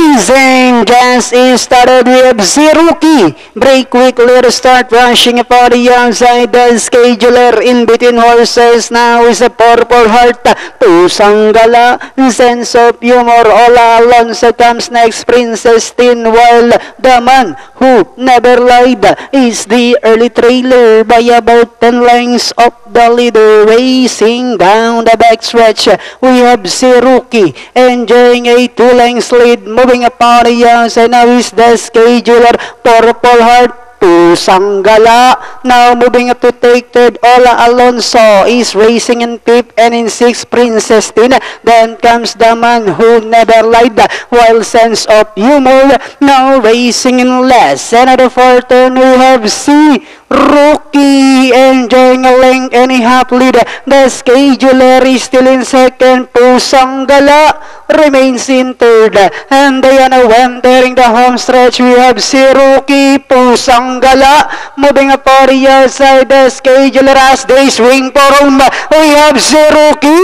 Racing gas is started with Zeruki. Break quickly to start rushing upon the outside. The scheduler in between horses now is a Purple Heart. Pusanggala, Sense of Humor. Ola Alonso comes next. Princess Tin, while the man who never lied is the early trailer by about 10 lengths of the leader. Racing down the backstretch, we have Zeruki enjoying a 2 lengths lead. Moving upon the outside now is the scheduler Purple Heart. Pusanggala now moving up to take third. Ola Alonso is racing in fifth, and in sixth Princess Tin. Then comes the man who never lied, while Sense of Humor now racing in last. And at the fourth turn we have Zeruki enjoying a length and a half lead. The scheduler is still in second. Pusanggala remains in third, and they are now entering the home stretch. We have Zeruki, Pusanggala moving up on the outside. The scheduler as they swing for home. We have Zeruki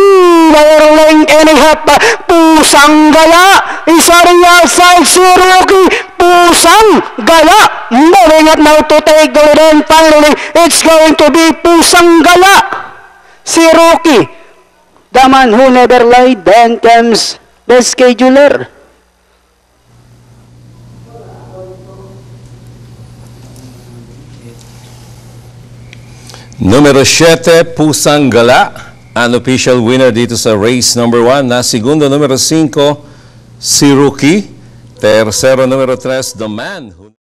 by a length and a half. Pusanggala is on the outside. Zeruki, Pusanggala moving up now to take the lead, and finally it's going to be Pusanggala. Zeruki, the man who never lied. Then comes the scheduler. Numero 7, Pusanggala, unofficial winner dito sa race number 1. Na segundo, numero 5, Zeruki. Tercero, numero 3, The Man Who